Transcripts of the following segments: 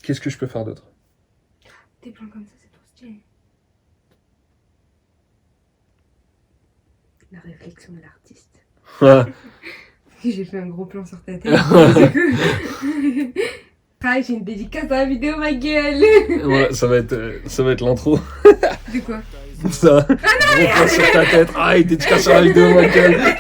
Qu'est-ce que je peux faire d'autre? Des plans comme ça, c'est trop stylé. La réflexion de l'artiste. J'ai fait un gros plan sur ta tête. C'est cool. Ah, j'ai une dédicace dans la vidéo, ma gueule. Voilà, ça va être l'intro. De quoi? Ça. Gros plan sur ta tête. Ah, il dédicace sur la vidéo, ma gueule.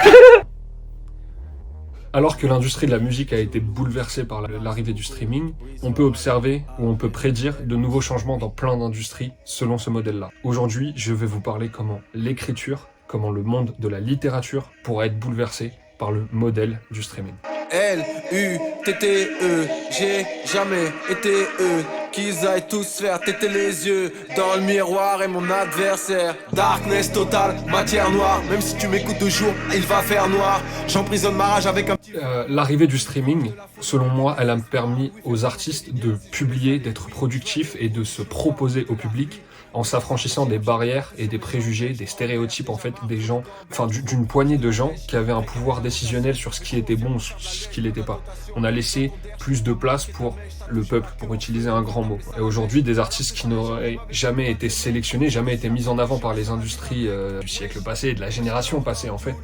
Alors que l'industrie de la musique a été bouleversée par l'arrivée du streaming, on peut observer ou on peut prédire de nouveaux changements dans plein d'industries selon ce modèle-là. Aujourd'hui, je vais vous parler comment l'écriture, comment le monde de la littérature pourrait être bouleversé par le modèle du streaming. L-U-T-T-E, j'ai jamais été eux. Qu'ils aillent tous faire téter les yeux. Dans le miroir est mon adversaire. Darkness total, matière noire. Même si tu m'écoutes de jour, il va faire noir. J'emprisonne ma rage avec un petit... L'arrivée du streaming, selon moi, elle a permis aux artistes de publier, d'être productifs et de se proposer au public en s'affranchissant des barrières et des préjugés, des stéréotypes en fait, des gens, enfin d'une poignée de gens qui avaient un pouvoir décisionnel sur ce qui était bon ou sur ce qui l'était pas. On a laissé plus de place pour le peuple, pour utiliser un grand mot. Et aujourd'hui, des artistes qui n'auraient jamais été sélectionnés, jamais été mis en avant par les industries du siècle passé et de la génération passée en fait,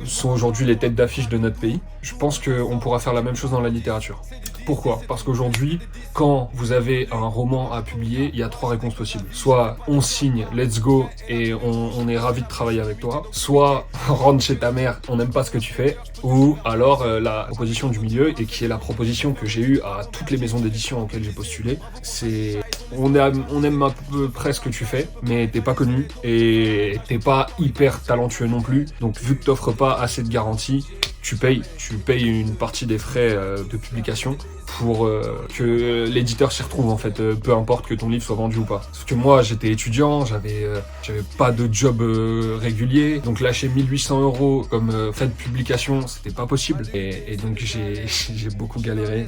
sont aujourd'hui les têtes d'affiche de notre pays. Je pense qu'on pourra faire la même chose dans la littérature. Pourquoi? Parce qu'aujourd'hui, quand vous avez un roman à publier, il y a 3 réponses possibles. Soit on signe, let's go, et on est ravi de travailler avec toi. Soit rentre chez ta mère, on n'aime pas ce que tu fais. Ou alors la proposition du milieu, et qui est la proposition que j'ai eue à toutes les maisons d'édition auxquelles j'ai postulé, c'est on aime à peu près ce que tu fais, mais t'es pas connu et t'es pas hyper talentueux non plus. Donc vu que t'offres pas assez de garanties, tu payes une partie des frais de publication pour que l'éditeur s'y retrouve en fait, peu importe que ton livre soit vendu ou pas. Parce que moi j'étais étudiant, j'avais pas de job régulier, donc lâcher 1800 € comme frais de publication, c'était pas possible. Et donc j'ai beaucoup galéré,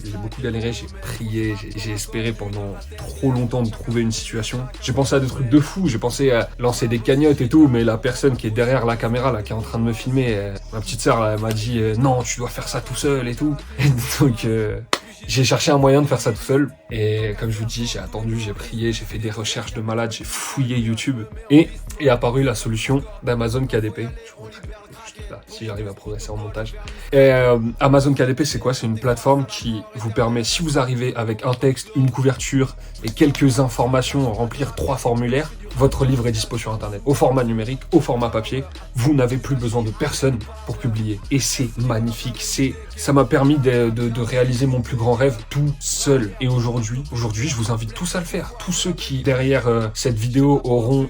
j'ai prié, j'ai espéré pendant trop longtemps de trouver une situation. J'ai pensé à des trucs de fou, j'ai pensé à lancer des cagnottes et tout, mais la personne qui est derrière la caméra là, qui est en train de me filmer, ma petite sœur, elle m'a dit non, tu dois faire ça tout seul et tout. Et donc j'ai cherché un moyen de faire ça tout seul et comme je vous dis, j'ai attendu, j'ai prié, j'ai fait des recherches de malade, j'ai fouillé YouTube et est apparue la solution d'Amazon KDP. Je vous montrerai là, si j'arrive à progresser en montage. Et Amazon KDP, c'est quoi? C'est une plateforme qui vous permet, si vous arrivez avec un texte, une couverture et quelques informations, remplir 3 formulaires, votre livre est dispo sur internet, au format numérique, au format papier. Vous n'avez plus besoin de personne pour publier. Et c'est magnifique. Ça m'a permis de réaliser mon plus grand rêve tout seul. Et aujourd'hui, je vous invite tous à le faire. Tous ceux qui, derrière cette vidéo, ont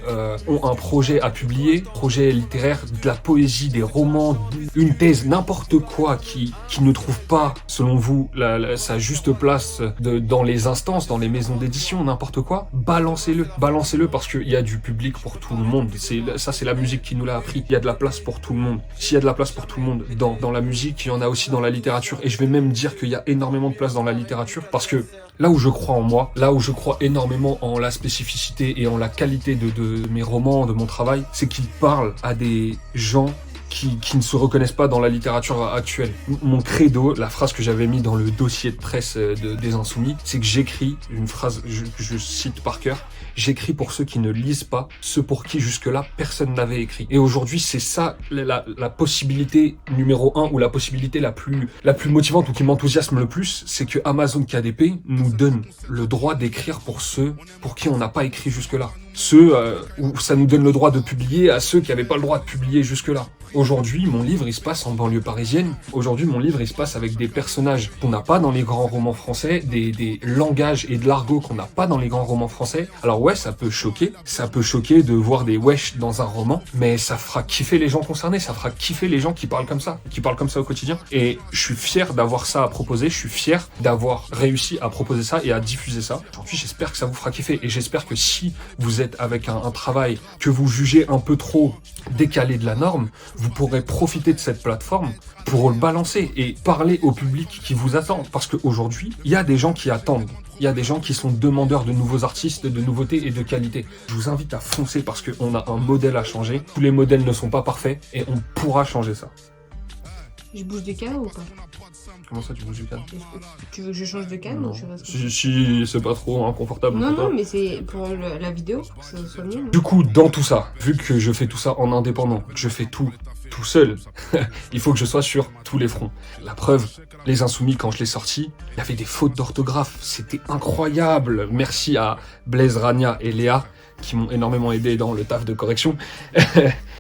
un projet à publier, projet littéraire, de la poésie, des romans, une thèse, n'importe quoi qui ne trouve pas, selon vous, sa juste place dans les instances, dans les maisons d'édition, n'importe quoi, balancez-le parce qu'il y a du public pour tout le monde. Ça, c'est la musique qui nous l'a appris. Il y a de la place pour tout le monde. S'il y a de la place pour tout le monde dans la musique, il y en a aussi dans la littérature. Et je vais même dire qu'il y a énormément de place dans la littérature parce que là où je crois en moi, là où je crois énormément en la spécificité et en la qualité de mes romans, de mon travail, c'est qu'ils parlent à des gens qui ne se reconnaissent pas dans la littérature actuelle. Mon credo, la phrase que j'avais mis dans le dossier de presse des Insoumis, c'est que j'écris, une phrase que je cite par cœur, j'écris pour ceux qui ne lisent pas, ceux pour qui jusque-là personne n'avait écrit. Et aujourd'hui, c'est ça la possibilité numéro 1 ou la possibilité la plus motivante ou qui m'enthousiasme le plus, c'est que Amazon KDP nous donne le droit d'écrire pour ceux pour qui on n'a pas écrit jusque-là. Ceux où ça nous donne le droit de publier à ceux qui n'avaient pas le droit de publier jusque-là. Aujourd'hui, mon livre, il se passe en banlieue parisienne. Aujourd'hui, mon livre, il se passe avec des personnages qu'on n'a pas dans les grands romans français, des langages et de l'argot qu'on n'a pas dans les grands romans français. Alors ouais, ça peut choquer de voir des wesh dans un roman, mais ça fera kiffer les gens concernés, ça fera kiffer les gens qui parlent comme ça au quotidien. Et je suis fier d'avoir ça à proposer, je suis fier d'avoir réussi à proposer ça et à diffuser ça. Aujourd'hui, j'espère que ça vous fera kiffer et j'espère que si vous êtes avec un travail que vous jugez un peu trop décalé de la norme, vous pourrez profiter de cette plateforme pour le balancer et parler au public qui vous attend. Parce qu'aujourd'hui, il y a des gens qui attendent. Il y a des gens qui sont demandeurs de nouveaux artistes, de nouveautés et de qualité. Je vous invite à foncer parce qu'on a un modèle à changer. Tous les modèles ne sont pas parfaits et on pourra changer ça. Je bouge de cadre ou pas? Comment ça, tu bouges du cadre? Tu veux que je change de cadre Non. ou je reste Si c'est pas trop inconfortable. Non, pour toi. non, mais c'est pour la vidéo, pour que ça soit mieux. Non Du coup, dans tout ça, vu que je fais tout ça en indépendant, que je fais tout seul, il faut que je sois sur tous les fronts. La preuve, Les Insoumis, quand je l'ai sorti, il y avait des fautes d'orthographe, c'était incroyable. Merci à Blaise, Rania et Léa, qui m'ont énormément aidé dans le taf de correction.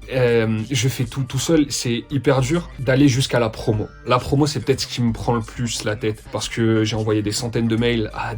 Je fais tout seul, c'est hyper dur d'aller jusqu'à la promo. La promo, c'est peut-être ce qui me prend le plus la tête, parce que j'ai envoyé des centaines de mails à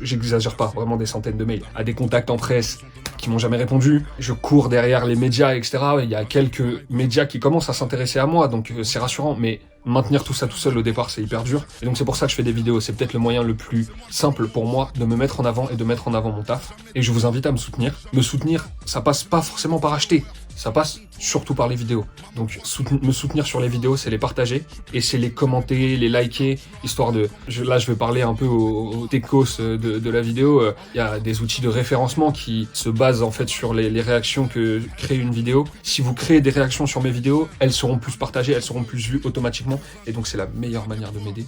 j'exagère pas, vraiment des centaines de mails, à des contacts en presse qui m'ont jamais répondu. Je cours derrière les médias, etc. Il y a quelques médias qui commencent à s'intéresser à moi, donc c'est rassurant, mais maintenir tout ça tout seul au départ, c'est hyper dur. Et donc c'est pour ça que je fais des vidéos. C'est peut-être le moyen le plus simple pour moi de me mettre en avant et de mettre en avant mon taf. Et je vous invite à me soutenir. Me soutenir, ça passe pas forcément par acheter. Ça passe surtout par les vidéos. Donc me soutenir sur les vidéos, c'est les partager et c'est les commenter, les liker, histoire de... Là, je vais parler un peu aux techos de la vidéo. Il y a des outils de référencement qui se basent en fait sur les réactions que crée une vidéo. Si vous créez des réactions sur mes vidéos, elles seront plus partagées, elles seront plus vues automatiquement. Et donc c'est la meilleure manière de m'aider.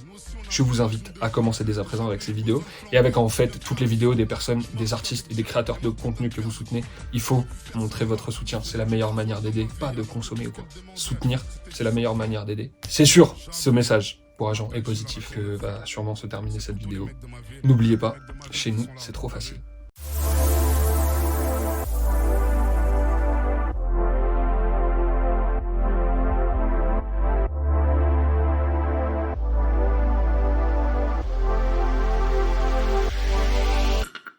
Je vous invite à commencer dès à présent avec ces vidéos et avec en fait toutes les vidéos des personnes, des artistes et des créateurs de contenu que vous soutenez. Il faut montrer votre soutien, c'est la meilleure manière d'aider, pas de consommer ou quoi. Soutenir, c'est la meilleure manière d'aider. C'est sûr, ce message pour Agent est positif que va sûrement se terminer cette vidéo. N'oubliez pas, chez nous, c'est trop facile.